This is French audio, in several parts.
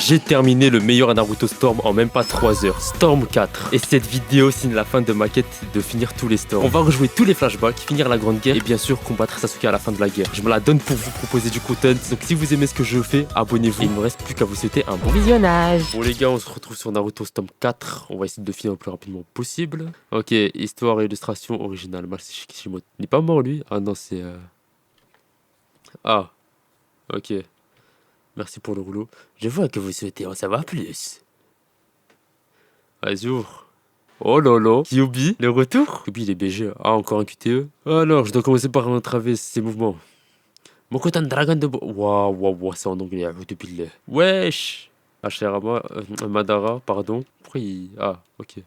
J'ai terminé le meilleur Naruto Storm en même pas 3 heures. Storm 4. Et cette vidéo signe la fin de ma quête de finir tous les Storms. On va rejouer tous les flashbacks, finir la grande guerre et bien sûr combattre Sasuke à la fin de la guerre. Je me la donne pour vous proposer du content. Donc si vous aimez ce que je fais, abonnez-vous. Il ne me reste plus qu'à vous souhaiter un bon visionnage. Bon les gars, on se retrouve sur Naruto Storm 4. On va essayer de finir le plus rapidement possible. Ok, histoire et illustration originale. Masashi Kishimoto. Il n'est pas mort lui? Ah non, c'est... Ah, ok. Merci pour le rouleau. Je vois que vous souhaitez en savoir plus. Vas-y, ouvre. Oh lolo. Kyuubi, le retour. Kyuubi, il est BG. Ah, encore un QTE. Alors, je dois commencer par entraver ses mouvements. Mokotan Dragon de... Waouh, waouh, waouh, c'est en anglais. Depuis le... Wesh. Hashirama, Madara, pardon. Pourquoi il... Ah, ok.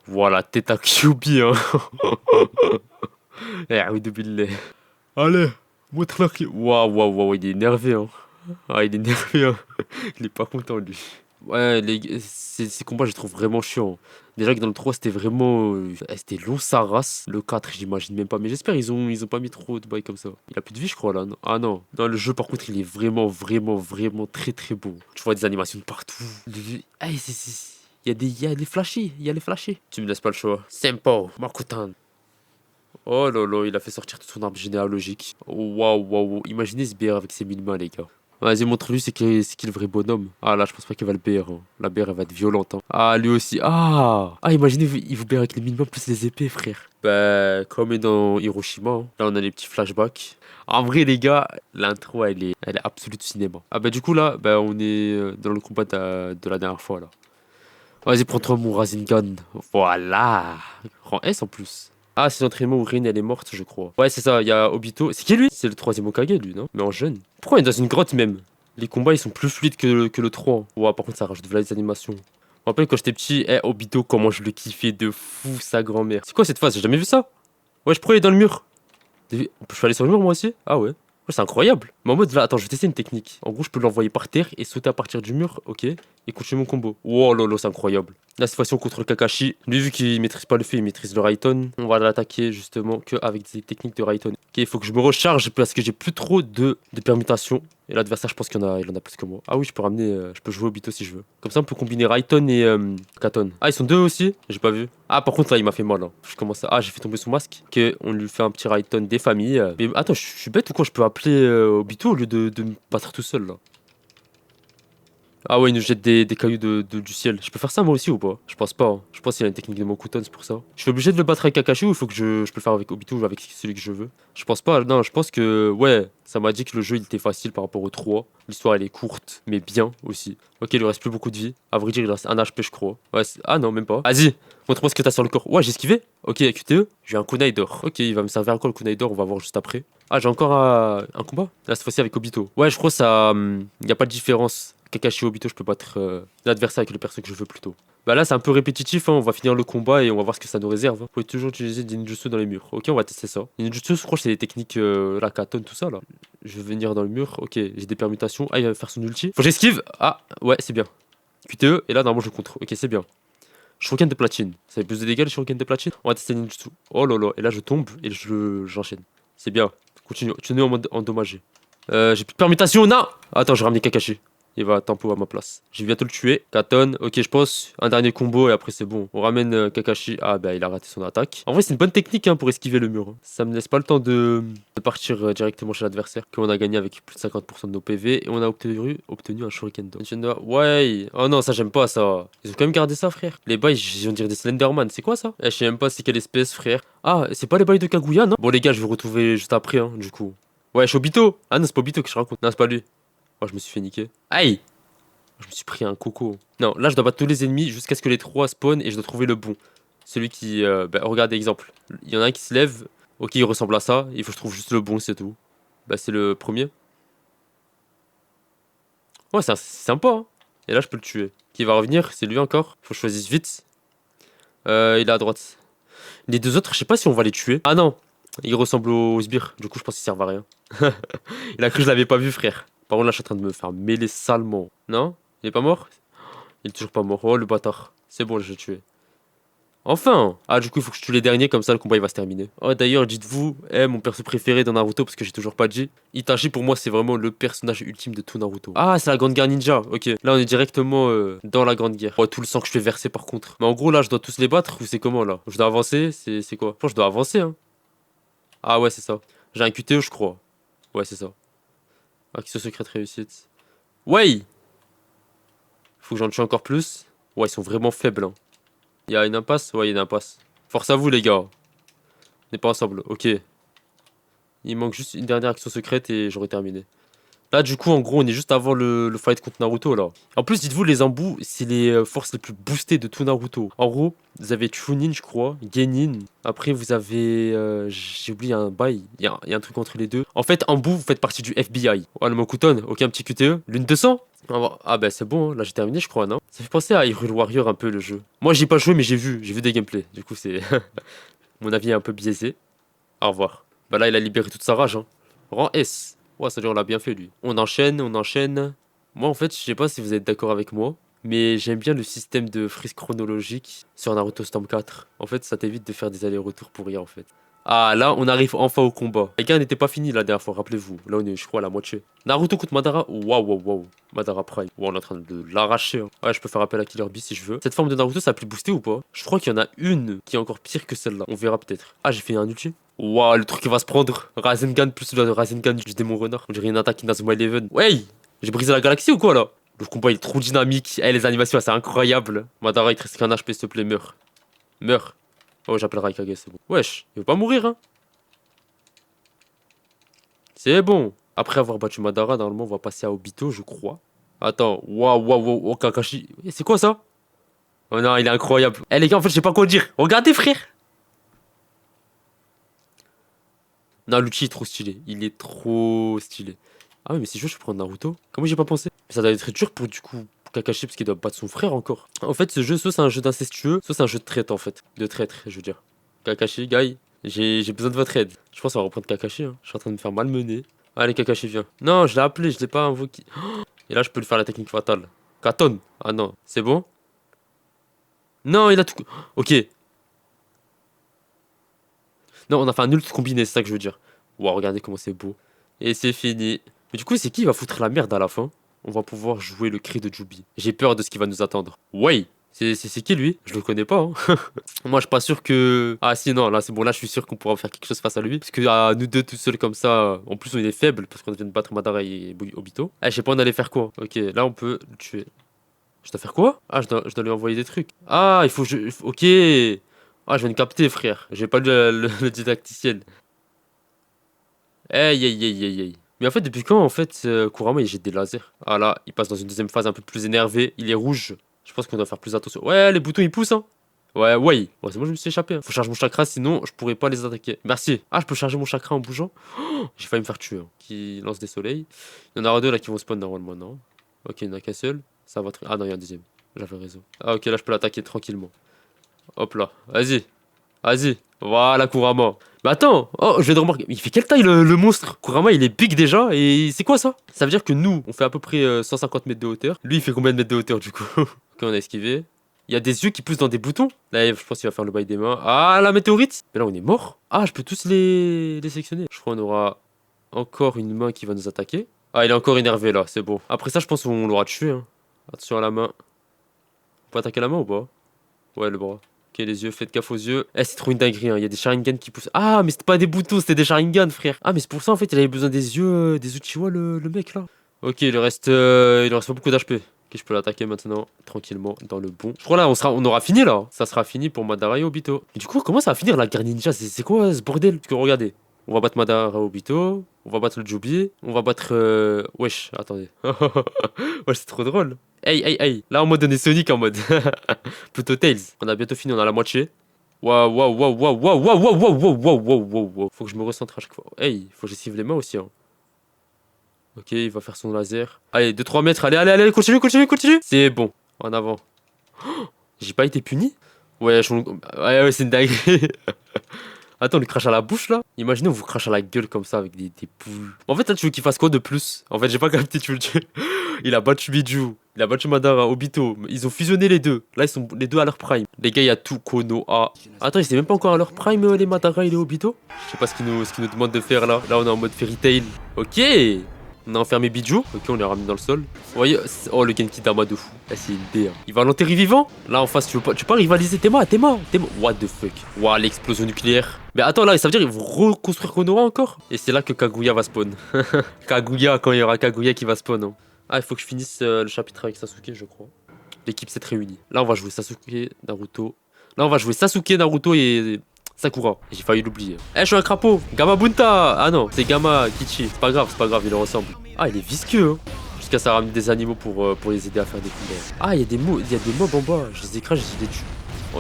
Voilà, tête à Kyuubi, hein. Allez. Montre-leur qui... Waouh, waouh, waouh, il est énervé, hein. Ah, il est énervé, hein. Il est pas content, lui. Ouais, ces combats, je les trouve vraiment chiants. Déjà que dans le 3, c'était vraiment... c'était long, sa race. Le 4, j'imagine même pas. Mais j'espère ils ont pas mis trop de bails comme ça. Il a plus de vie, je crois, là. Non. Ah non. Non, le jeu, par contre, il est vraiment, vraiment, vraiment très, très beau. Tu vois des animations de partout. Ah, il y a des flashés. Il y a les flashés. Tu me laisses pas le choix. Sempo, Makutan. Oh là là, il a fait sortir tout son arbre généalogique. Waouh, waouh, imaginez ce BR avec ses 1000 mains, les gars. Vas-y, montre-lui c'est qui le vrai bonhomme. Ah là, je pense pas qu'il va le BR. Hein. La BR, elle va être violente. Hein. Ah, lui aussi. Ah, imaginez, il vous BR avec les 1000 mains plus les épées, frère. Bah, comme dans Hiroshima. Hein. Là, on a les petits flashbacks. En vrai, les gars, l'intro, elle est absolue de cinéma. Ah bah, du coup, là, bah, on est dans le combat de la dernière fois, là. Vas-y, prends-toi mon Rasengan. Voilà. Rang S en plus. Ah, c'est l'entraînement où Rin elle est morte, je crois. Ouais, c'est ça, il y a Obito. C'est qui lui? C'est le 3e Hokage, lui, non? Mais en jeune. Pourquoi il est dans une grotte même? Les combats ils sont plus fluides que le 3. Ouais, par contre, ça rajoute de les animations. Je me rappelle quand j'étais petit, Obito, comment je le kiffais de fou, sa grand-mère. C'est quoi cette phase? J'ai jamais vu ça. Ouais, je pourrais aller dans le mur. Je peux aller sur le mur moi aussi? Ah ouais. Ouais, c'est incroyable. Mais en mode là, attends, je vais tester une technique. En gros, je peux l'envoyer par terre et sauter à partir du mur, ok, et continuer mon combo. Oh lolo, c'est incroyable. Là, cette fois-ci, on contre le Kakashi. Lui, vu qu'il maîtrise pas le feu, il maîtrise le Raiton. On va l'attaquer justement qu'avec des techniques de Raiton. Ok, il faut que je me recharge parce que j'ai plus trop de permutations. Et l'adversaire, je pense qu'il en a plus que moi. Ah oui, je peux ramener, je peux jouer Obito si je veux. Comme ça, on peut combiner Raiton et Katon. Ah, ils sont deux aussi? J'ai pas vu. Ah, par contre, là, il m'a fait mal. Hein. Je commence à... Ah, j'ai fait tomber son masque. Ok, on lui fait un petit Raiton des familles. Mais attends, je suis bête ou quoi? Je peux appeler Obito au lieu de me battre tout seul là. Ah ouais, il nous jette des cailloux du ciel. Je peux faire ça moi aussi ou pas? Je pense pas. Hein. Je pense qu'il y a une technique de Mokuton, c'est pour ça. Je suis obligé de le battre avec Kakashi ou il faut que je peux le faire avec Obito ou avec celui que je veux? Je pense pas. Non, je pense que... Ouais, ça m'a dit que le jeu il était facile par rapport au 3. L'histoire elle est courte, mais bien aussi. Ok, il lui reste plus beaucoup de vie. À vrai dire, il reste 1 HP je crois. Ouais, ah non, même pas. Vas-y, montre-moi ce que t'as sur le corps. Ouais, j'ai esquivé. Ok, QTE. J'ai un kunai d'or. Ok, il va me servir à quoi le kunai d'or? On va voir juste après. Ah, j'ai encore un combat? Là, cette fois-ci avec Obito. Ouais, je crois que ça... Y a pas de différence. Kakashi Obito, je peux battre l'adversaire avec le perso que je veux plutôt. Bah là, c'est un peu répétitif, hein. On va finir le combat et on va voir ce que ça nous réserve. Hein. Vous pouvez toujours utiliser des ninjutsu dans les murs. Ok, on va tester ça. Les ninjutsu, je crois que c'est des techniques, la katon, tout ça là. Je vais venir dans le mur. Ok, j'ai des permutations. Ah, il va faire son ulti. Faut que j'esquive. Ah, ouais, c'est bien. QTE, et là, normalement, je contre. Ok, c'est bien. Shuriken de platine. Ça fait plus de dégâts, le shuriken de platine. On va tester ninjutsu. Oh là là, et là, je tombe et j'enchaîne. C'est bien. Continue en mode endommagé. J'ai plus de permutation. Non! Attends, je vais ramener Kakashi. Il va tempo à ma place. Je vais bientôt le tuer. Katon, ok, je pense. Un dernier combo et après c'est bon. On ramène Kakashi. Ah bah il a raté son attaque. En vrai c'est une bonne technique hein, pour esquiver le mur. Hein. Ça me laisse pas le temps de partir directement chez l'adversaire. Qu'on a gagné avec plus de 50% de nos PV. Et on a obtenu un Shuriken d'or. Ouais. Oh non, ça j'aime pas ça. Ils ont quand même gardé ça frère. Les bails, on dirait des Slenderman. C'est quoi ça? Je sais même pas c'est quelle espèce frère. Ah, c'est pas les bails de Kaguya non? Bon les gars, je vais vous retrouver juste après hein, du coup. Ouais, je suis Obito. Ah non, c'est pas Obito que je raconte. Non, c'est pas lui. Oh, je me suis fait niquer. Aïe! Je me suis pris un coco. Non, là, je dois battre tous les ennemis jusqu'à ce que les 3 spawnent et je dois trouver le bon. Celui qui... bah, regardez, exemple. Il y en a un qui se lève. Ok, il ressemble à ça. Il faut que je trouve juste le bon, c'est tout. Bah, c'est le premier. Ouais, c'est sympa. Hein. Et là, je peux le tuer. Qui va revenir? C'est lui encore. Faut que je choisisse vite. Il est à droite. Les deux autres, je sais pas si on va les tuer. Ah non! Il ressemble au sbire. Du coup, je pense qu'il servent à rien. Il a cru que je l'avais pas vu, frère. Par contre, là, je suis en train de me faire mêler salement. Non? Il est pas mort? Il est toujours pas mort. Oh, le bâtard. C'est bon, je l'ai tué. Enfin! Ah, du coup, il faut que je tue les derniers, comme ça le combat il va se terminer. Oh, d'ailleurs, dites-vous, mon perso préféré dans Naruto, parce que j'ai toujours pas dit. Itachi, pour moi, c'est vraiment le personnage ultime de tout Naruto. Ah, c'est la Grande Guerre Ninja. Ok, là, on est directement dans la Grande Guerre. Oh, tout le sang que je fais verser par contre. Mais en gros, là, je dois tous les battre ou c'est comment là? Je dois avancer? C'est quoi? Je pense que je dois avancer, hein. Ah, ouais, c'est ça. J'ai un QTE, je crois. Ouais, c'est ça. Action secrète réussite. Ouais! Faut que j'en tue encore plus. Ouais, ils sont vraiment faibles, hein. Il y a une impasse? Ouais, il y a une impasse. Force à vous, les gars. On n'est pas ensemble. Ok. Il manque juste une dernière action secrète et j'aurai terminé. Là, du coup, en gros, on est juste avant le fight contre Naruto, là. En plus, dites-vous, les embous, c'est les forces les plus boostées de tout Naruto. En gros, vous avez Chunin, je crois, Genin. Après, vous avez... j'ai oublié un bail. Il y a un truc entre les deux. En fait, Embu, vous faites partie du FBI. Oh, le Mokuton. Ok, un petit QTE. Lune 200. Ah bah c'est bon, hein. Là j'ai terminé je crois, non? Ça fait penser à Hyrule Warrior un peu le jeu. Moi j'ai pas joué mais j'ai vu des gameplays. Du coup c'est... Mon avis est un peu biaisé. Au revoir. Bah là il a libéré toute sa rage, hein. Rang S. Ouais, ça veut dire on l'a bien fait lui. On enchaîne, on enchaîne. Moi en fait je sais pas si vous êtes d'accord avec moi, mais j'aime bien le système de frise chronologique sur Naruto Storm 4. En fait ça t'évite de faire des allers-retours pour rien en fait. Ah, là, on arrive enfin au combat. Les gars n'était pas fini la dernière fois, rappelez-vous. Là, on est, je crois, à la moitié. Naruto contre Madara. Waouh, waouh, waouh. Madara Prime. Wow, on est en train de l'arracher, hein. Ouais, je peux faire appel à Killer Bee si je veux. Cette forme de Naruto, ça a pu booster ou pas? Je crois qu'il y en a une qui est encore pire que celle-là. On verra peut-être. Ah, j'ai fait un ulti. Waouh, le truc qui va se prendre. Rasengan plus le Rasengan du démon renard. On dirait une attaque Inazuma Eleven. Ouais, j'ai brisé la galaxie ou quoi là? Le combat il est trop dynamique. Eh, les animations, c'est incroyable. Madara, il te reste qu'un HP, s'il te plaît, meurs. Meurs. Oh, j'appelle Raikage, c'est bon. Wesh, il veut pas mourir, hein. C'est bon. Après avoir battu Madara, normalement, on va passer à Obito, je crois. Attends, waouh, waouh, waouh, oh, Kakashi. C'est quoi ça? Oh non, il est incroyable. Eh les gars, en fait, je sais pas quoi dire. Regardez, frère. Non, Lucci est trop stylé. Il est trop stylé. Ah oui, mais si je veux, je peux prendre Naruto. Comment j'ai pas pensé? Mais ça doit être dur pour, du coup, pour Kakashi, parce qu'il doit battre son frère encore. En fait, ce jeu, soit c'est un jeu d'incestueux, soit c'est un jeu de traite, en fait. De traître, je veux dire. Kakashi, Guy, j'ai besoin de votre aide. Je pense qu'on va reprendre Kakashi, hein. Je suis en train de me faire malmener. Allez, Kakashi, viens. Non, je l'ai appelé, je l'ai pas invoqué. Et là, je peux lui faire la technique fatale. Katon. Ah non, c'est bon? Non, il a tout... Ok. Non, on a fait un ult combiné, c'est ça que je veux dire. Wow, regardez comment c'est beau. Et c'est fini. Mais du coup, c'est qui va foutre la merde à la fin? On va pouvoir jouer le cri de Jubi. J'ai peur de ce qui va nous attendre. Ouais. C'est qui lui? Je le connais pas, hein. Moi, je suis pas sûr que... Ah si, non, là c'est bon, là je suis sûr qu'on pourra faire quelque chose face à lui. Parce que nous deux tout seuls comme ça, en plus on est faible parce qu'on vient de battre Madara et Obito. Ah, je sais pas, on allait faire quoi? Ok, là on peut le tuer. Je dois faire quoi? Ah, je dois lui envoyer des trucs. Ah, il faut que je... Ok. Ah, je viens de capter, frère. J'ai pas lu le didacticiel. Aïe, aïe, aïe, aïe, aïe. Mais en fait, depuis quand, en fait, Kurama, il jette des lasers? Ah là, il passe dans une deuxième phase un peu plus énervé. Il est rouge. Je pense qu'on doit faire plus attention. Ouais, les boutons, ils poussent, hein. Ouais, ouais. Ouais, c'est moi, je me suis échappé, hein. Faut charger mon chakra, sinon, je pourrais pas les attaquer. Merci. Ah, je peux charger mon chakra en bougeant? Oh, j'ai failli me faire tuer, hein. Qui lance des soleils. Il y en aura deux, là, qui vont spawn normalement, non? Ok, il n'y en a qu'un seul. Ça va très... Ah non, il y a un deuxième. J'avais raison. Ah, ok, là, je peux l'attaquer tranquillement. Hop là. Vas-y. Vas-y. Voilà, Kurama. Mais attends, oh, je viens de remarquer. Il fait quelle taille le monstre? Kurama, il est big déjà. Et c'est quoi ça? Ça veut dire que nous, on fait à peu près 150 mètres de hauteur. Lui, il fait combien de mètres de hauteur du coup? Ok, on a esquivé. Il y a des yeux qui poussent dans des boutons. Là, je pense qu'il va faire le bail des mains. Ah, la météorite. Mais là, on est mort. Ah, je peux tous les sélectionner. Je crois qu'on aura encore une main qui va nous attaquer. Ah, il est encore énervé là, c'est bon. Après ça, je pense qu'on l'aura tué, hein. Attention à la main. On peut attaquer la main ou pas? Ouais, le bras. Ok, les yeux, faites gaffe aux yeux. Eh, c'est trop une dinguerie, hein. Il y a des Sharingan qui poussent. Ah, mais c'était pas des boutons, c'était des Sharingan, frère. Ah, mais c'est pour ça, en fait, il avait besoin des yeux, des Uchiwa, le mec, là. Ok, il reste pas beaucoup d'HP. Ok, je peux l'attaquer maintenant, tranquillement, dans le bon. Je crois là, on aura fini, là. Ça sera fini pour Madara et Obito. Et du coup, comment ça va finir, la guerre ninja? C'est quoi, ce bordel? Parce que, regardez. On va battre Madara et Obito. On va battre le Jubi. On va battre... Wesh, attendez. Ouais, c'est trop drôle. Hey, hey, hey. Là, en mode, on est Sonic en mode. Plutôt Tails. On a bientôt fini, on a la moitié. Waouh, waouh, waouh, waouh, waouh, waouh, waouh, waouh, waouh, waouh, waouh, waouh, waouh. Faut que je me recentre à chaque fois. Hey, faut que j'esquive les mains aussi, hein. Ok, il va faire son laser. Allez, 2-3 mètres. Allez, allez, allez, continue, continue, continue. C'est bon. En avant. Oh, j'ai pas été puni? Ouais, ouais, ouais, c'est une dinguerie. Attends, on lui crache à la bouche là. Imaginez, on vous crache à la gueule comme ça avec des poules. En fait, là, tu veux qu'il fasse quoi de plus? En fait, j'ai pas capté, tu veux le tuer. Il a battu Biju, il a battu Madara, Obito. Ils ont fusionné les deux. Là, ils sont les deux à leur prime. Les gars, il y a tout, Konoha. Attends, ils étaient même pas encore à leur prime, les Madara et les Obito. Je sais pas ce qu'ils nous demandent de faire là. Là, on est en mode Fairy Tail. Ok. On a enfermé Biju. Ok, on l'a ramené dans le sol. Vous voyez, oh, le Genki Dama de fou. Là, c'est une D. Il va l'enterrer vivant. Là, en face, tu peux pas rivaliser. T'es mort. What the fuck. Waouh, l'explosion nucléaire. Mais attends, là, ça veut dire qu'ils vont reconstruire Konoha encore. Et c'est là que Kaguya va spawn. Kaguya, quand il y aura Kaguya qui va spawn. Hein. Ah, il faut que je finisse le chapitre avec Sasuke, je crois. L'équipe s'est réunie. Là, on va jouer Sasuke, Naruto. Là, on va jouer Sasuke, Naruto et Sakura. J'ai failli l'oublier. Eh, je suis un crapaud. Gamma Bunta. Ah non, c'est Gamma Kichi. C'est pas grave, il leur ressemble. Ah, il est visqueux. Hein. Jusqu'à ça ramener des animaux pour les aider à faire des combats. Ah, il y a des mobs en bas. Je les écrase, je les tue.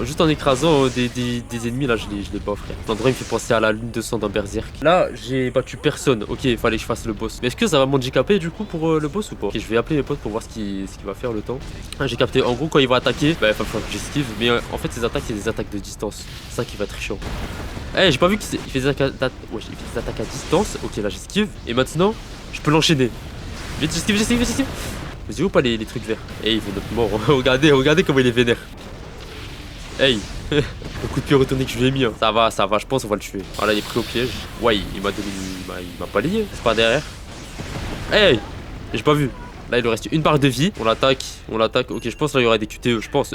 Juste en écrasant des ennemis, là, je les bats, frère. L'endroit, il me fait penser à la lune de sang dans Berserk. Là, j'ai battu personne. Ok, il fallait que je fasse le boss. Mais est-ce que ça va m'handicaper du coup pour le boss ou pas? Ok, je vais appeler mes potes pour voir ce qu'il va faire le temps. Ah, j'ai capté. En gros, quand il va attaquer, bah, il va falloir que j'esquive. Mais en fait, ses attaques, c'est des attaques de distance. C'est ça qui va être chiant. Eh, j'ai pas vu qu'il fait des attaques à distance. Ok, là, j'esquive. Et maintenant, je peux l'enchaîner. Vite, j'esquive. Vous avez où pas les trucs verts? Eh, ils vont notre mort. regardez comment il est vénère. Hey, le coup de pied retourné que je lui ai mis. Hein. Ça va, je pense on va le tuer. Voilà, il est pris au piège. Ouais, il m'a donné. Il m'a pas lié. C'est pas derrière. Hey, j'ai pas vu. Là, il lui reste une barre de vie. On l'attaque. Ok, je pense là, il y aura des QTE. Je pense.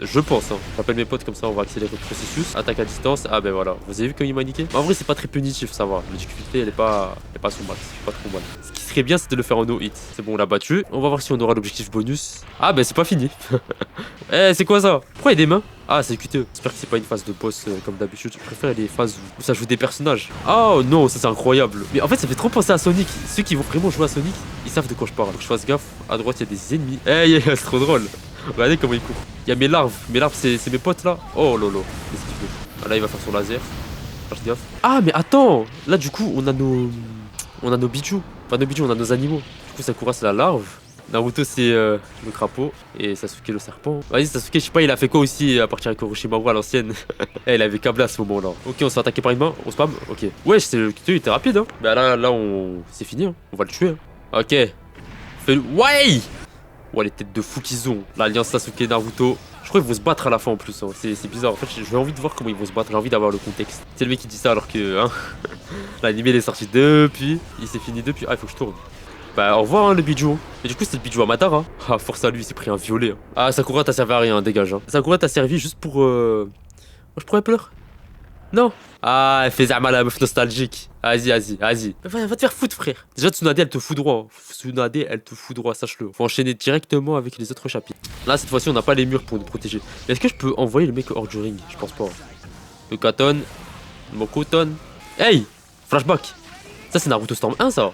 Hein. J'appelle mes potes comme ça, on va accélérer le processus. Attaque à distance. Ah, ben voilà. Vous avez vu comme il m'a niqué? En vrai, c'est pas très punitif, ça va. La difficulté, elle est pas son max. Pas trop mal. Ce qui serait bien, c'est de le faire en no hit. C'est bon, on l'a battu. On va voir si on aura l'objectif bonus. Ah, ben c'est pas fini. Eh, c'est quoi ça? Pourquoi il y a des mains? Ah, c'est QTE. J'espère que c'est pas une phase de boss comme d'habitude. Je préfère les phases où ça joue des personnages. Oh non, ça c'est incroyable. Mais en fait, ça fait trop penser à Sonic. Ceux qui vont vraiment jouer à Sonic, ils savent de quoi je parle. Faut que je fasse gaffe. À droite, il y a des ennemis. Eh, c'est trop drôle. Regardez comment il court. Il y a mes larves. Mes larves, c'est mes potes là. Oh lolo. Qu'est-ce qu'il fait? Ah, là, il va faire son laser. Fais gaffe. Ah, mais attends. Là, du coup, on a nos bijoux. Enfin, nos bijoux, on a nos animaux. Du coup, Sakura, c'est la larve. Naruto c'est le crapaud et Sasuke le serpent. Vas-y Sasuke, je sais pas, il a fait quoi aussi à partir avec Orochimaru à l'ancienne. Eh, il avait câblé à ce moment là. Ok, on s'est attaqué par une main, on spam, ok. Ouais, le QTE était rapide hein. Bah là c'est fini hein. On va le tuer hein. Ok. Fais-le. Ouais. Ouais, les têtes de fou qu'ils ont. L'alliance Sasuke Naruto. Je crois qu'ils vont se battre à la fin en plus hein. C'est bizarre, en fait j'ai envie de voir comment ils vont se battre. J'ai envie d'avoir le contexte. C'est le mec qui dit ça alors que hein. L'anime il est sorti depuis. Il s'est fini depuis. Ah, il faut que je tourne. Bah au revoir hein, le bijou. Mais du coup c'était le bijou à Madara. Ah force à lui, il s'est pris un violet. Hein. Ah Sakura t'as servi à rien, dégage. Hein. Sakura t'as servi juste pour Moi je pourrais pleurer. Non. Ah elle fait Zama la meuf nostalgique. Vas-y. Va te faire foutre frère. Déjà Tsunade elle te foudroie. Sache-le. Faut enchaîner directement avec les autres chapitres. Là cette fois-ci on n'a pas les murs pour nous protéger. Est-ce que je peux envoyer le mec hors du ring? Je pense pas. Le Katon. Mokoton. Hey. Flashback. Ça c'est Naruto Storm 1 ça.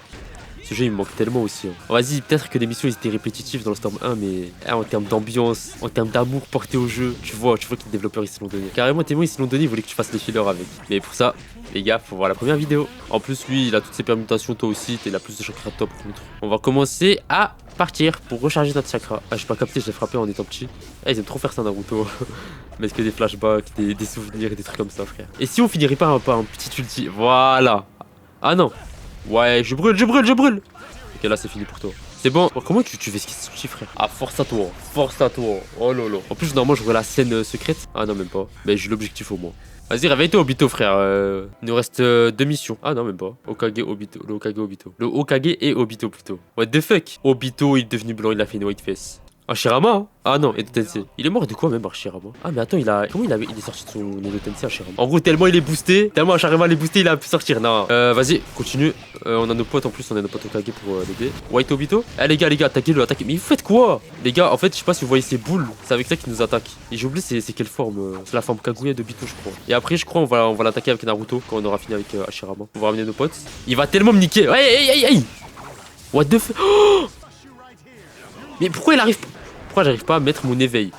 Ce jeu il me manque tellement aussi. Hein. Vas-y, peut-être que les missions ils étaient répétitives dans le Storm 1, mais en termes d'ambiance, en termes d'amour porté au jeu, tu vois que les développeurs ils se l'ont donné. Carrément, tellement ils se l'ont donné, ils voulaient que tu fasses les fillers avec. Mais pour ça, les gars, faut voir la première vidéo. En plus, lui, il a toutes ses permutations, toi aussi, t'es la plus de chakra top contre. On va commencer à partir pour recharger notre chakra. Ah, j'ai pas capté, je l'ai frappé en étant petit. Eh, ils aiment trop faire ça, Naruto. Mettre que des flashbacks, des souvenirs et des trucs comme ça, frère. Et si on finirait pas un petit ulti? Voilà. Ah non. Ouais, je brûle. Ok, là, c'est fini pour toi. C'est bon. Oh, comment tu fais ce qui frère? Ah, force à toi. Oh lolo. En plus, normalement, j'aurais la scène secrète. Ah non, même pas. Mais j'ai l'objectif au moins. Vas-y, réveille-toi, Obito, frère. Il nous reste 2 missions. Ah non, même pas. Okage, Obito. Le Okage et Obito, plutôt. What the fuck? Obito, il est devenu blanc, il a fait une white face. Hashirama hein. Ah non, Edo Tensei. Il est mort de quoi même Hashirama? Ah mais attends, comment il est sorti de son Edo Tensei Hashirama? En gros, tellement il est boosté, tellement Hashirama est boosté, il a pu sortir. Non. Vas-y, continue. On a nos potes en plus, on a nos potes Okage pour l'aider. White Obito. Eh les gars, attaquez-le. Mais vous faites quoi? Les gars, en fait, je sais pas si vous voyez ces boules, c'est avec ça qu'il nous attaque. Et j'ai oublié c'est quelle forme. C'est la forme Kaguya d'Obito, je crois. Et après, je crois on va l'attaquer avec Naruto quand on aura fini avec Hashirama. On va ramener nos potes. Il va tellement me niquer. Hey. What the fuck? Oh, mais pourquoi il arrive pas? Pourquoi j'arrive pas à mettre mon éveil?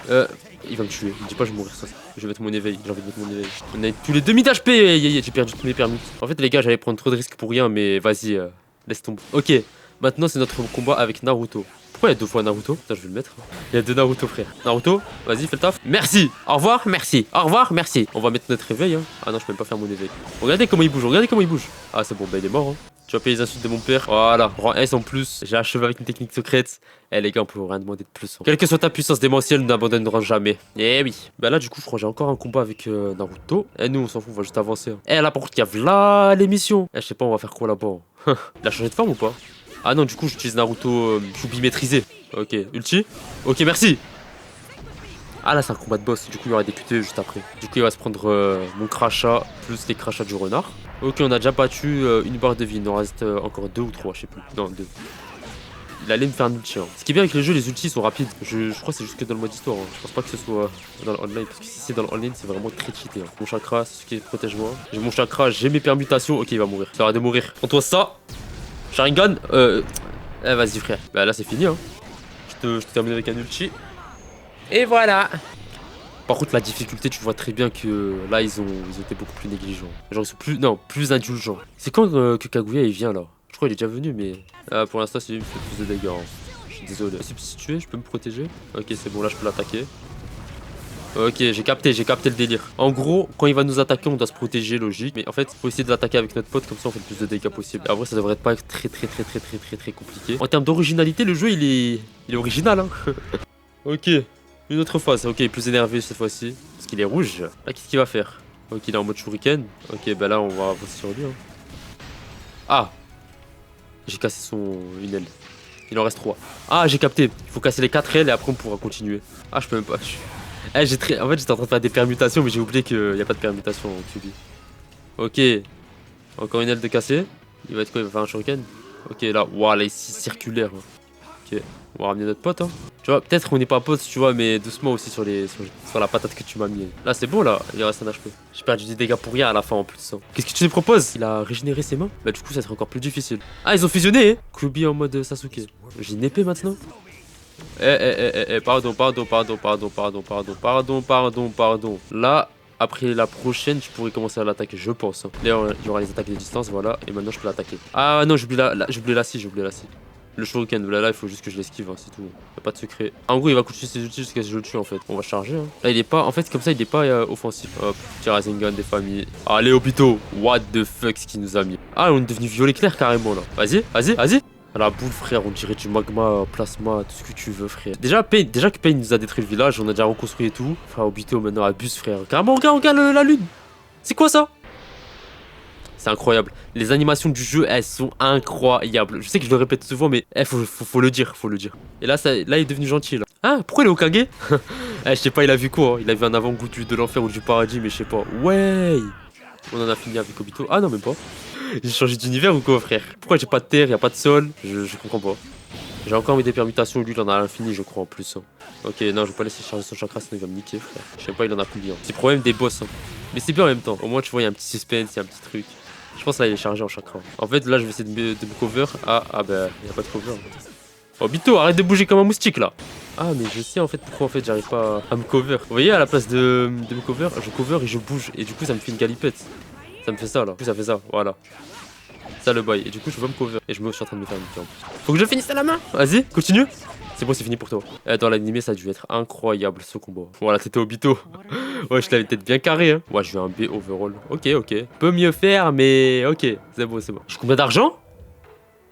Il va me tuer. Me dis pas je vais mourir ça. Je vais mettre mon éveil. J'ai envie de mettre mon éveil. On a tous les demi d'HP. J'ai perdu tous mes permis. En fait les gars j'allais prendre trop de risques pour rien mais vas-y laisse tomber. Ok. Maintenant c'est notre combat avec Naruto. Pourquoi il y a 2 fois Naruto? Putain, je vais le mettre. Il y a 2 Naruto, frère. Naruto, vas-y, fais le taf. Merci. Au revoir, merci. Au revoir, merci. On va mettre notre réveil. Hein. Ah non, je peux même pas faire mon éveil. Regardez comment il bouge, regardez comment il bouge. Ah, c'est bon, bah il est mort. Hein. Tu vas payer les insultes de mon père. Voilà, rang S en plus. J'ai achevé avec une technique secrète. Eh les gars, on peut rien demander de plus. Hein. Quelle que soit ta puissance démentielle, nous n'abandonnerons jamais. Eh oui. Bah là, du coup, je crois que j'ai encore un combat avec Naruto. Eh nous, on s'en fout, on va juste avancer. Hein. Eh là, par contre, il y a là l'émission. Eh, je sais pas, on va faire quoi là-bas. Il a changé de forme ou pas? Ah non, du coup, j'utilise Naruto Choubi maîtrisé. Ok, ulti. Ok, merci. Ah là, c'est un combat de boss. Du coup, il y aura des QTE juste après. Du coup, il va se prendre mon crachat plus les crachats du renard. Ok, on a déjà battu une barre de vie. Il en reste encore 2 ou 3, je sais plus. Non, 2. Il allait me faire un ulti. Hein. Ce qui est bien avec les jeux, les ultis sont rapides. Je crois que c'est juste que dans le mode histoire. Hein. Je pense pas que ce soit dans le online. Parce que si c'est dans le online, c'est vraiment très cheaté. Hein. Mon chakra, c'est ce qui protège-moi. J'ai mon chakra, j'ai mes permutations. Ok, il va mourir. Ça va de mourir. Prends-toi ça. Sharingan. Eh, vas-y, frère. Bah là, c'est fini. Hein. Je te termine avec un ulti. Et voilà. Par contre, la difficulté, tu vois très bien que là, ils ont été beaucoup plus négligents. Genre, ils sont plus, non, plus indulgents. C'est quand que Kaguya, il vient, là? Je crois qu'il est déjà venu, mais... pour l'instant, c'est lui qui fait plus de dégâts. Hein. Je suis désolé. Si tu es, je peux me protéger? Ok, c'est bon, là, je peux l'attaquer. Ok, j'ai capté le délire. En gros, quand il va nous attaquer, on doit se protéger, logique. Mais en fait, il faut essayer de l'attaquer avec notre pote, comme ça on fait le plus de dégâts possible. Après, ça devrait pas être très compliqué. En termes d'originalité, le jeu, il est original, hein. Ok, une autre phase. Ok, il est plus énervé cette fois-ci. Parce qu'il est rouge. Là, qu'est-ce qu'il va faire? Ok, il est en mode shuriken. Ok, bah là, on va avancer sur lui. Hein. Ah! J'ai cassé une aile. Il en reste 3. Ah, j'ai capté. Il faut casser les 4 ailes et après on pourra continuer. Ah, je peux même pas. En fait, j'étais en train de faire des permutations, mais j'ai oublié qu'il n'y a pas de permutation en QB. Ok. Encore une aile de cassé. Il va être quoi? Il va faire un shuriken? Ok, là. Waouh, là, ici, circulaire. Ok. On va ramener notre pote, hein. Tu vois, peut-être qu'on n'est pas potes, tu vois, mais doucement aussi sur la patate que tu m'as mis. Là, c'est bon, là. Il reste un HP. J'ai perdu des dégâts pour rien à la fin en plus. Hein. Qu'est-ce que tu te proposes? Il a régénéré ses mains? Bah, du coup, ça serait encore plus difficile. Ah, ils ont fusionné, hein. Kubi en mode Sasuke. J'ai une épée maintenant. Pardon. Là, après la prochaine, tu pourrais commencer à l'attaquer, je pense. Hein. Là, il y aura les attaques de distance, voilà. Et maintenant, je peux l'attaquer. Ah non, j'oublie la scie. Le shuriken, là, il faut juste que je l'esquive, hein, c'est tout. Y'a pas de secret. En gros, il va continuer ses outils jusqu'à ce que je le tue, en fait. On va charger. Hein. Là, il est pas. En fait, comme ça, il est pas offensif. Hop, petit Rasengan des familles. Allez, hôpitaux. What the fuck, ce qu'il nous a mis. Ah, on est devenu violet clair carrément, là. Vas-y. À la boule, frère, on dirait du magma, plasma, tout ce que tu veux, frère. Déjà que Pain nous a détruit le village, on a déjà reconstruit et tout. Enfin, hôpitaux, maintenant, abuse, frère. Carrément, regarde la lune. C'est quoi ça? C'est incroyable. Les animations du jeu, elles sont incroyables. Je sais que je le répète souvent, mais faut le dire, Et là, il est devenu gentil, là. Ah, pourquoi il est Hokage? Je sais pas, il a vu quoi? Hein. Il a vu un avant-goût de l'enfer ou du paradis, mais je sais pas. Ouais. On en a fini avec Obito. Ah non, même pas. J'ai changé d'univers ou quoi, frère? Pourquoi j'ai pas de terre, y a pas de sol? Je comprends pas. J'ai encore mis des permutations, lui il en a à l'infini, je crois en plus. Hein. Ok, non, je vais pas laisser charger son chakra, sinon il va me niquer, frère. Je sais pas, il en a combien. C'est le problème des boss. Hein. Mais c'est bien en même temps. Au moins, tu vois, il y a un petit suspense, il y a un petit truc. Je pense que là, il est chargé en chakra. En fait, là, je vais essayer de me cover. Ah bah, il y a pas de cover. Obito, arrête de bouger comme un moustique là. Ah, mais je sais en fait pourquoi en fait j'arrive pas à me cover. Vous voyez, à la place de me cover, je cover et je bouge. Et du coup, ça me fait une galipette. Ça me fait ça là. Du coup, ça fait ça, voilà. Ça le bail. Et du coup, je veux me cover. Et je suis en train de me faire une en plus. Faut que je finisse à la main. Vas-y, continue. C'est bon, c'est fini pour toi. Dans l'animé, ça a dû être incroyable ce combat. Voilà, c'était Obito. Ouais, je l'avais peut-être bien carré. Hein. Ouais, je vais un B overall. Ok. Peut mieux faire, mais ok. C'est bon. J'ai combien d'argent?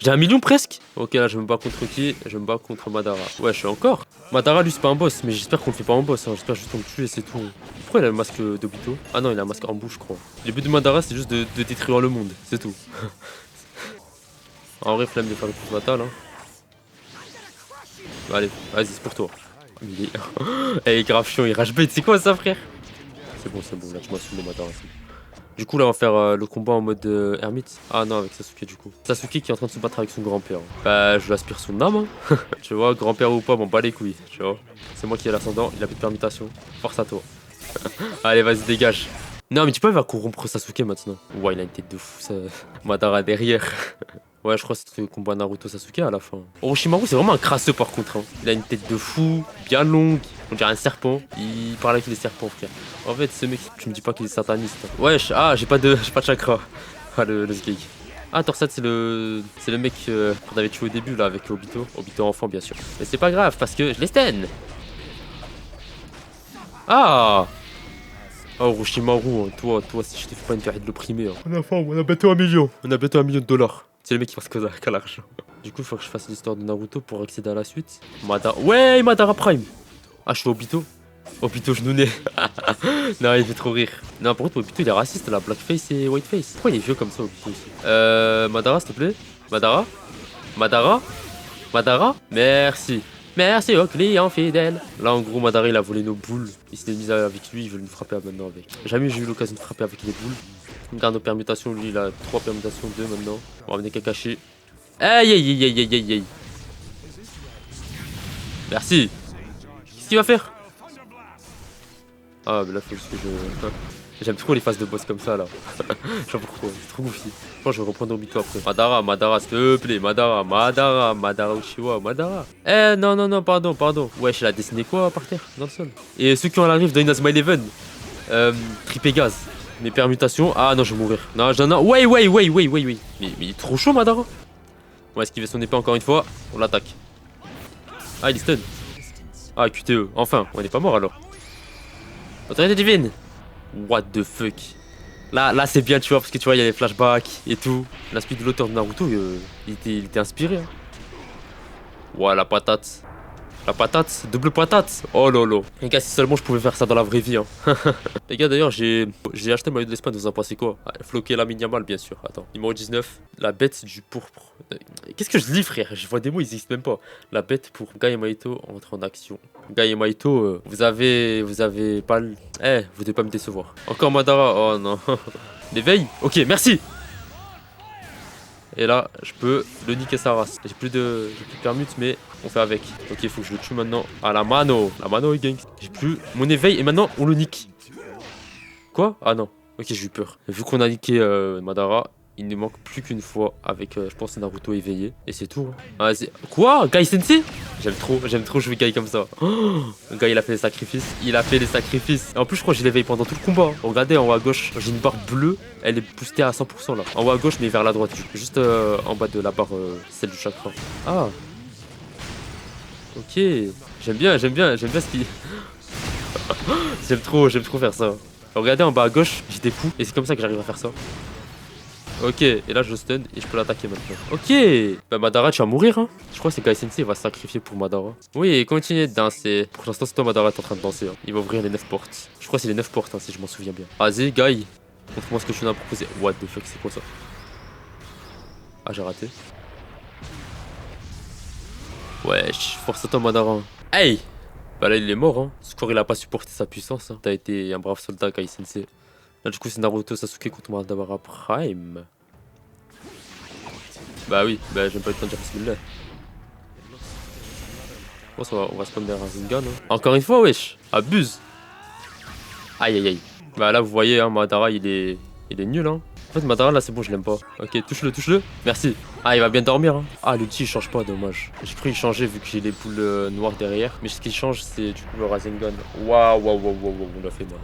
J'ai 1 million presque. Ok, là, je me bats contre qui? Je me bats contre Madara. Ouais, je suis encore. Madara, lui, c'est pas un boss, mais j'espère qu'on le fait pas en boss. Hein. J'espère juste qu'on le tue et c'est tout. Pourquoi il a le masque d'Obito? Ah non, il a un masque en bouche, je crois. Le but de Madara, c'est juste de détruire le monde. C'est tout. En vrai, flemme de faire le coup fatal. Hein. Allez, vas-y, c'est pour toi. Il est... Eh, grave chiant, il rage bait. C'est quoi ça, frère? C'est bon, là, tu m'as saoulé, Madara. Du coup, là, on va faire le combat en mode ermite. Ah non, avec Sasuke, du coup. Sasuke qui est en train de se battre avec son grand-père. Bah, je lui aspire son âme. Hein. Tu vois, grand-père ou pas, bon, pas les couilles. Tu vois, c'est moi qui ai l'ascendant, il a plus de permutation. Force à toi. Allez, vas-y, dégage. Non, mais tu peux, il va corrompre Sasuke maintenant. Ouais, il a une tête de fou, ça. Madara derrière. Ouais, je crois que c'est le combat Naruto Sasuke à la fin. Orochimaru, c'est vraiment un crasseux par contre. Hein. Il a une tête de fou, bien longue. On dirait un serpent. Il parle avec les serpents, frère. En fait, ce mec, tu me dis pas qu'il est sataniste. Wesh, ah, j'ai pas de chakra. Ah, le sgeg. Ah, Torsade, c'est le mec qu'on avait tué au début, là, avec Obito. Obito enfant, bien sûr. Mais c'est pas grave, parce que je les stun. Ah! Oh, Orochimaru, toi, si je te fais pas une carrière de l'opprimé. Hein. On a bientôt 1 million. On a bientôt 1 million de dollars. C'est le mec qui passe qu'à l'argent. Du coup, il faut que je fasse l'histoire de Naruto pour accéder à la suite. Madara. Ouais, Madara Prime. Ah, je suis Obito. Obito, je nous nais. Non, il fait trop rire. Non, par contre, Obito, il est raciste, là. Blackface et whiteface. Pourquoi il est vieux comme ça, Obito aussi Madara, s'il te plaît. Madara. Madara. Madara. Merci. Merci au client fidèle. Là, en gros, Madara, il a volé nos boules. Il s'est mis avec lui, il veut nous frapper maintenant avec. Jamais j'ai eu l'occasion de frapper avec les boules. On regarde nos permutations, lui, il a 3 permutations, 2 maintenant. On va amener Kakashi. Aïe, aïe, aïe, aïe, aïe, aïe. Merci. Qu'est-ce qu'il va faire? Ah, mais là, faut juste que je... J'aime trop les phases de boss comme ça, là. J'aime trop, c'est trop goofy. Je pense que je vais reprendre Obito après. Madara, s'il te plaît. Madara Uchiwa, Madara. Eh, non, pardon. Wesh, il a dessiné quoi par terre, dans le sol? Et ceux qui ont la rive d'Inazuma Eleven. Tripégaz. Mes permutations. Ah non, je vais mourir. Non. Ouais. Mais il est trop chaud, Madara. Bon, esquiver son épée encore une fois. On l'attaque. Ah, il est stun. Ah, QTE. Enfin, on n'est pas mort alors. Autorité divine. What the fuck. Là c'est bien, tu vois, parce que tu vois, il y a les flashbacks et tout. La speed de l'auteur de Naruto, il était inspiré. Hein. Ouah, la patate. La patate, double patate. Oh lolo. Les gars, si seulement je pouvais faire ça dans la vraie vie. Hein. Les gars, d'ailleurs, j'ai acheté le maillot de l'Espagne, vous en pensez quoi? Floqué la Yamal, bien sûr. Attends, numéro 19. La bête du pourpre. Qu'est-ce que je lis, frère? Je vois des mots, ils existent même pas. La bête pour Guy et Maito entre en action. Guy et Maito, vous avez pas le... Eh, vous devez pas me décevoir. Encore Madara, oh non. L'éveil. Ok, merci. Et là, je peux le niquer sa race. J'ai plus de permute, mais on fait avec. Ok, il faut que je le tue maintenant. À la mano. La mano, il gang. J'ai plus mon éveil et maintenant, on le nique. Quoi? Ah non. Ok, j'ai eu peur. Vu qu'on a niqué Madara, il ne manque plus qu'une fois avec, je pense, Naruto éveillé. Et c'est tout. Hein. Ah, quoi? Guy Sensei? J'aime trop jouer Guy comme ça. Oh, Guy, il a fait les sacrifices. Et en plus, je crois que je l'éveille pendant tout le combat. Regardez en haut à gauche, j'ai une barre bleue. Elle est boostée à 100% là. En haut à gauche, mais vers la droite. Juste en bas de la barre, celle du chakra. Ah. Ok. J'aime bien ce qu'il... j'aime trop faire ça. Regardez en bas à gauche, j'ai des coups. Et c'est comme ça que j'arrive à faire ça. Ok, et là je stun et je peux l'attaquer maintenant. Ok, bah Madara tu vas mourir hein. Je crois que c'est Guy Sensei, il va se sacrifier pour Madara. Oui, continuez de danser. Pour l'instant c'est toi Madara t'es en train de danser hein. Il va ouvrir les 9 portes. Je crois que c'est les 9 portes hein, si je m'en souviens bien. Vas-y Guy, montre-moi ce que tu m'as proposé. What the fuck, c'est quoi ça? Ah j'ai raté. Wesh, force à toi Madara. Hey. Bah là il est mort hein. Score il a pas supporté sa puissance hein. T'as été un brave soldat Guy Sensei. Là du coup c'est Naruto Sasuke contre Madara Prime. Bah oui, bah j'aime pas le temps de dire bismillah. Bon ça va, on va spam des Rasengan hein. Encore une fois wesh, abuse. Aïe aïe aïe. Bah là vous voyez hein, Madara il est nul hein. En fait Madara là c'est bon je l'aime pas. Ok touche-le. Merci. Ah il va bien dormir hein. Ah l'outil il change pas dommage. J'ai cru il changeait vu que j'ai les boules noires derrière. Mais ce qui change c'est du coup le Rasengan. Waouh on l'a fait mal.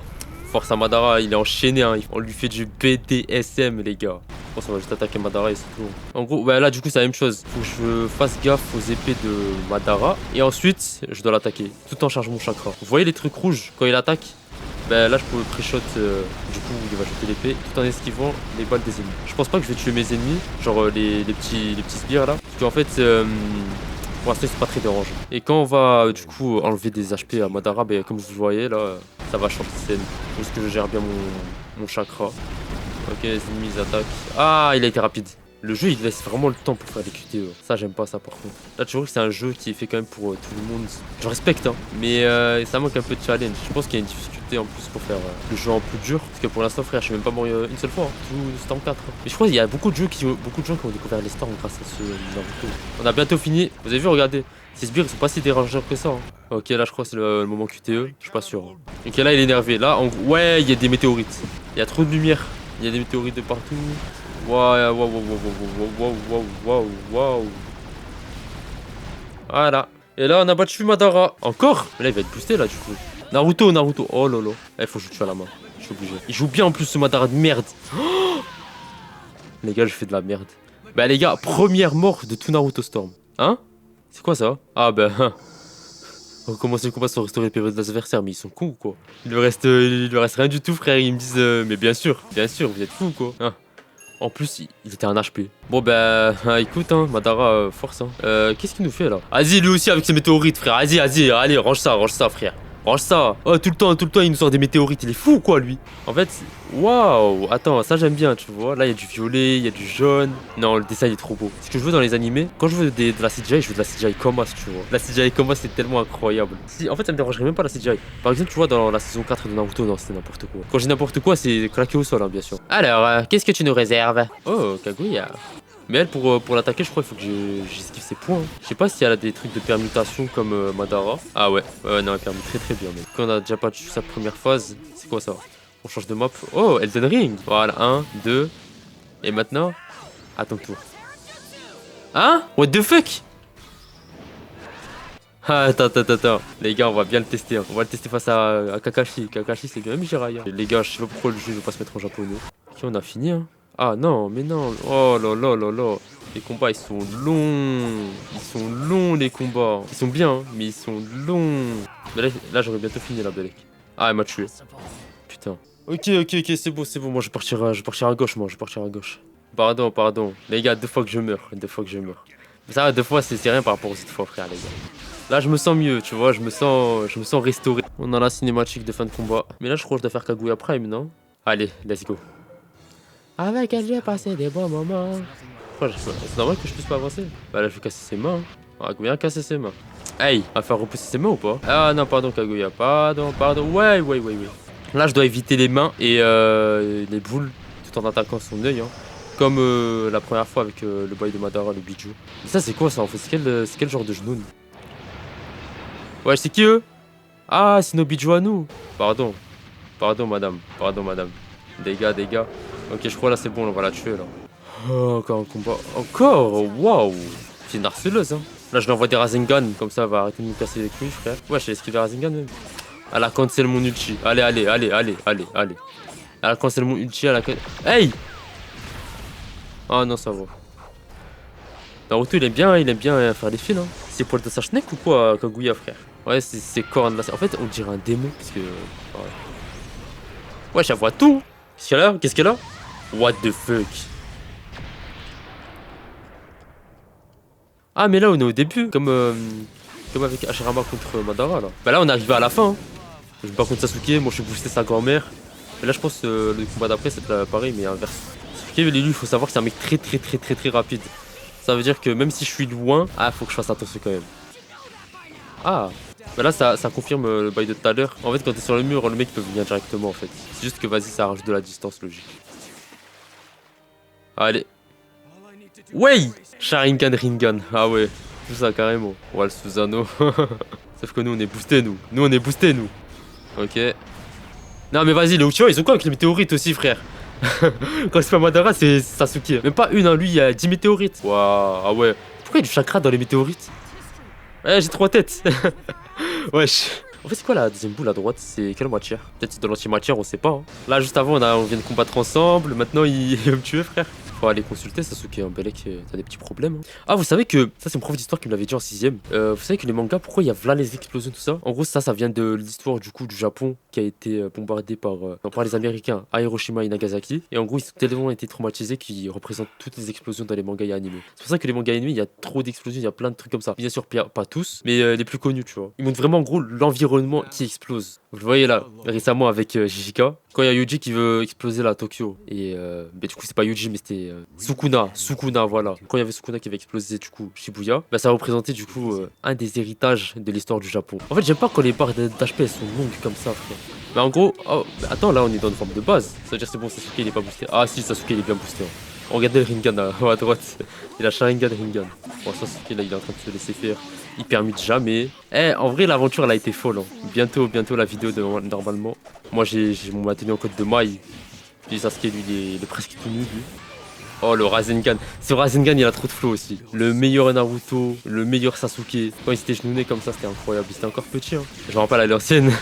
Force à Madara, il est enchaîné, hein. On lui fait du BDSM les gars. Je pense qu'on va juste attaquer Madara et c'est tout. En gros, bah là du coup c'est la même chose. Faut que je fasse gaffe aux épées de Madara. Et ensuite, je dois l'attaquer. Tout en chargeant mon chakra. Vous voyez les trucs rouges quand il attaque? Bah là je peux pré-shot, du coup il va jeter l'épée. Tout en esquivant les balles des ennemis. Je pense pas que je vais tuer mes ennemis. Genre les petits sbires là. Parce qu'en fait... pour l'instant c'est pas très dérangeant. Et quand on va du coup enlever des HP à Madara, bah, comme vous le voyez là, ça va changer de scène. Juste que je gère bien mon chakra. Ok, les ennemis attaquent. Ah, il a été rapide. Le jeu il laisse vraiment le temps pour faire des QTE. Ça j'aime pas ça par contre. Là tu vois que c'est un jeu qui est fait quand même pour tout le monde. Je respecte hein. Mais ça manque un peu de challenge. Je pense qu'il y a une difficulté en plus pour faire le jeu en plus dur. Parce que pour l'instant frère je suis même pas mort une seule fois. Hein. Tout Storm 4. Hein. Mais je crois qu'il y a beaucoup de gens qui ont découvert les Storms grâce à ce Naruto. On a bientôt fini. Vous avez vu regardez. Ces sbires ils sont pas si dérangeants que ça. Hein. Ok là je crois que c'est le moment QTE. Je suis pas sûr. Hein. Ok là il est énervé. Là en gros. Ouais il y a des météorites. Il y a trop de lumière. Il y a des météorites de partout. Waouh. Voilà. Et là on a battu Madara. Encore? Mais là il va être boosté là du coup. Naruto. Oh lolo. Il faut que je tue à la main. Je suis obligé. Il joue bien en plus ce Madara de merde. Oh Les gars, je fais de la merde. Bah les gars, première mort de tout Naruto Storm. Hein? C'est quoi ça? Ah bah... On commence le combat sans restaurer le PV de l'adversaire, mais ils sont cons ou quoi? Il lui reste rien du tout, frère. Ils me disent, mais bien sûr, vous êtes fous quoi. Hein. En plus, il était un HP. Bon bah, écoute, hein, Madara, force. Hein. Qu'est-ce qu'il nous fait là? Vas-y, lui aussi avec ses météorites, frère. Vas-y, allez, range ça, frère. Range ça. Oh, tout le temps, il nous sort des météorites. Il est fou ou quoi, lui? En fait, waouh. Attends, ça j'aime bien, tu vois. Là, il y a du violet, il y a du jaune. Non, le dessin il est trop beau. Ce que je veux dans les animés, quand je veux de la CGI, je veux de la CGI Comas, tu vois. La CGI Comas, c'est tellement incroyable. En fait, ça me dérangerait même pas la CGI. Par exemple, tu vois, dans la saison 4 de Naruto, non, c'était n'importe quoi. Quand j'ai n'importe quoi, c'est claqué au sol, hein, bien sûr. Alors, qu'est-ce que tu nous réserves? Oh, Kaguya. Mais elle, pour l'attaquer, je crois qu'il faut que j'esquive ses points. Hein. Je sais pas si elle a des trucs de permutation comme Madara. Ah ouais, non, elle permue très bien. Mais quand on a déjà pas sa première phase, c'est quoi ça? On change de map. Oh, Elden Ring. Voilà, 1, 2. Et maintenant, à ton tour. Hein? What the fuck? Ah, attends. Les gars, on va bien le tester. Hein. On va le tester face à Kakashi. Kakashi, c'est bien même Jiraiya. Les gars, je sais pas pourquoi le jeu ne veut pas se mettre en japonais. Ok, on a fini, hein. Ah non, mais non. Oh là là. Les combats, ils sont longs, les combats. Ils sont bien, hein, mais ils sont longs. Mais là j'aurais bientôt fini, la Belek. Ah, elle m'a tué. Putain. Ok, c'est bon. Moi, je partirai à gauche, Pardon. Les gars, 2 fois que je meurs. Mais ça va, 2 fois, c'est rien par rapport aux autres fois, frère, les gars. Là, je me sens mieux, tu vois. Je me sens restauré. On a la cinématique de fin de combat. Mais là, je crois que je dois faire Kaguya Prime, non? Allez, let's go. Avec elle, j'ai passé des bons moments. C'est normal que je puisse pas avancer. Bah là, je vais casser ses mains. On va bien casser ses mains. Hey, on va faire repousser ses mains ou pas? Ah non, pardon, Kaguya. Pardon. Ouais. Là, je dois éviter les mains et les boules tout en attaquant son œil. Hein. Comme la première fois avec le boy de Madara, le Bijou. Mais ça, c'est quoi ça en fait? C'est quel genre de genou? Ouais, c'est qui eux? Ah, c'est nos Bijou à nous. Pardon, madame. Dégâts. Ok, je crois là c'est bon, on va la tuer là. Oh, encore un combat. Encore. Waouh. C'est une harceleuse, hein. Là, je lui envoie des Rasengan, comme ça, elle va arrêter de nous casser les couilles, frère. Ouais, j'ai esquivé Rasengan même. Elle a cancel mon ulti. Allez. Elle a cancel mon ulti, Hey. Ah non, ça va. Naruto, il aime bien faire des fils, hein. C'est poil de sa schneck ou quoi, Kaguya, frère? Ouais, c'est cornes là. En fait, on dirait un démon, parce que... Ouais, je vois tout. Qu'est-ce qu'elle a? What the fuck? Ah, mais là, on est au début, comme avec Hashirama contre Madara, là. Bah là, on est arrivé à la fin. Hein. Je me bats contre Sasuke, moi je suis boosté sa grand-mère. Mais là, je pense que le combat d'après, c'est pareil, mais inverse. Sasuke, lui, il faut savoir que c'est un mec très rapide. Ça veut dire que même si je suis loin, faut que je fasse attention quand même. Ah, bah là, ça confirme le bail de tout à l'heure. En fait, quand t'es sur le mur, le mec peut venir directement, en fait. C'est juste que, vas-y, ça rajoute de la distance, logique. Allez. Ouais! Sharingan, Ringan. Ah ouais, tout ça carrément. Ouais, le Susanoo. Sauf que nous, on est boosté, nous. Ok. Non, mais vas-y, les Uchiha, ils sont quoi avec les météorites aussi, frère? Quand c'est pas Madara, c'est Sasuke. Même pas une, hein, lui, il y a 10 météorites. Waouh, ah ouais. Pourquoi il y a du chakra dans les météorites? Ouais, j'ai 3 têtes. Wesh. En fait, c'est quoi la deuxième boule à droite? C'est quelle matière? Peut-être c'est de l'antimatière, on sait pas. Hein. Là, juste avant, on vient de combattre ensemble. Maintenant, il veut me tuer, frère. Faut aller consulter Sasuke, un Belek, t'as des petits problèmes. Hein. Ah, vous savez que, ça c'est mon prof d'histoire qui me l'avait dit en 6ème. Vous savez que les mangas, pourquoi il y a là les explosions, tout ça? En gros, ça vient de l'histoire du coup du Japon qui a été bombardé par les Américains à Hiroshima et Nagasaki. Et en gros, ils ont tellement été traumatisés qu'ils représentent toutes les explosions dans les mangas et animés. C'est pour ça que les mangas et animés, il y a trop d'explosions, il y a plein de trucs comme ça. Bien sûr, pas tous, mais les plus connus, tu vois. Ils montrent vraiment en gros l'environnement qui explose. Vous le voyez là, récemment avec Jijika. Quand il y a Yuji qui veut exploser là à Tokyo. Et du coup, c'est pas Yuji, mais c'était Sukuna, voilà. Quand il y avait Sukuna qui avait explosé du coup Shibuya, bah ça représentait du coup un des héritages de l'histoire du Japon. En fait, j'aime pas quand les barres d'HP sont longues comme ça, frère. Mais en gros, attends, là on est dans une forme de base. Ça veut dire c'est bon, Sasuke il est pas boosté. Ah si, Sasuke il est bien boosté. Hein. Regardez le Rinnegan à droite. Il a Sharingan Rinnegan. Bon, Sasuke là il est en train de se laisser faire. Il permute jamais. En vrai, l'aventure elle a été folle. Hein. Bientôt la vidéo normalement. Moi j'ai mon maintenu en code de maille. Puis Sasuke lui il est presque tout nu lui. Oh le Rasengan. Ce Rasengan il a trop de flow aussi. Le meilleur Naruto, le meilleur Sasuke. Quand il s'était genouné comme ça c'était incroyable. Il était encore petit. Hein. Je me rappelle à l'ancienne.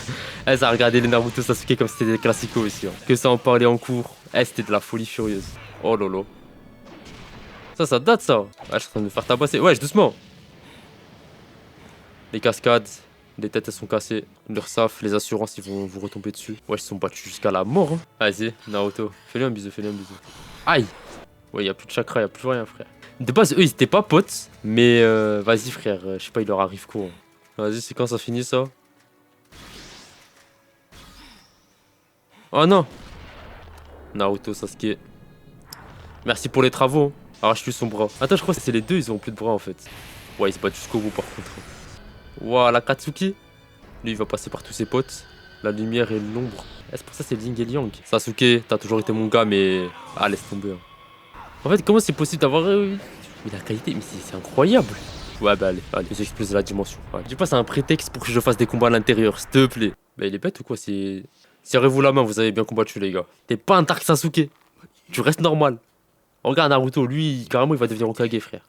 Ça a regardé les Naruto Sasuke comme c'était des classicos aussi. Hein. Que ça en parlait en cours. C'était de la folie furieuse. Oh lolo. Ça date ça. Ah, je suis en train de me faire tabasser. Ouais, doucement. Les cascades, les têtes elles sont cassées. L'URSAF, les assurances ils vont vous retomber dessus. Ouais, ils se sont battus jusqu'à la mort. Hein. Vas-y, Naruto. Fais-lui un bisou, fais-lui un bisou. Aïe. Ouais, y a plus de chakra, y a plus rien, frère. De base, eux ils étaient pas potes. Mais vas-y, frère. Je sais pas, il leur arrive quoi. Hein. Vas-y, c'est quand ça finit ça? Oh non. Naruto, Sasuke. Merci pour les travaux. Arrache-lui son bras. Attends, je crois que c'est les deux, ils ont plus de bras en fait. Ouais, ils se battent jusqu'au bout par contre. Ouah, la Katsuki. Lui, il va passer par tous ses potes. La lumière et l'ombre. C'est pour ça c'est Ling et Liang. Sasuke, t'as toujours été mon gars, mais. Ah, laisse tomber. Hein. En fait, comment c'est possible d'avoir. Mais la qualité, mais c'est incroyable. Ouais, bah allez, j'explose la dimension. Ouais. Je dis pas, c'est un prétexte pour que je fasse des combats à l'intérieur, s'il te plaît. Bah, il est bête ou quoi? C'est. Serrez-vous la main, vous avez bien combattu, les gars. T'es pas un Dark Sasuke. Tu restes normal. Regarde Naruto, lui, carrément, il va devenir Hokage, frère.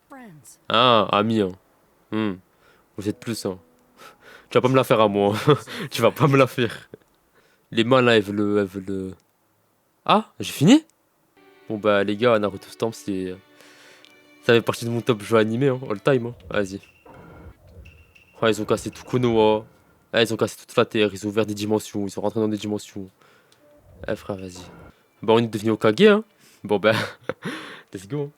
Ah, ami, hein. Vous êtes plus, hein. Tu vas pas me la faire à moi. Hein. Tu vas pas me la faire. Les mains, là, elles veulent. Ah, j'ai fini? Bon, bah, les gars, Naruto Storm, c'est. Ça fait partie de mon top jeu animé, hein, all time. Hein. Vas-y. Oh, ils ont cassé tout Konoha. Ah, ils ont cassé toute la terre. Ils ont ouvert des dimensions. Ils sont rentrés dans des dimensions. Eh, frère, vas-y. Bah, on est devenu Hokage, hein. Bon, bah, let's go. Hein.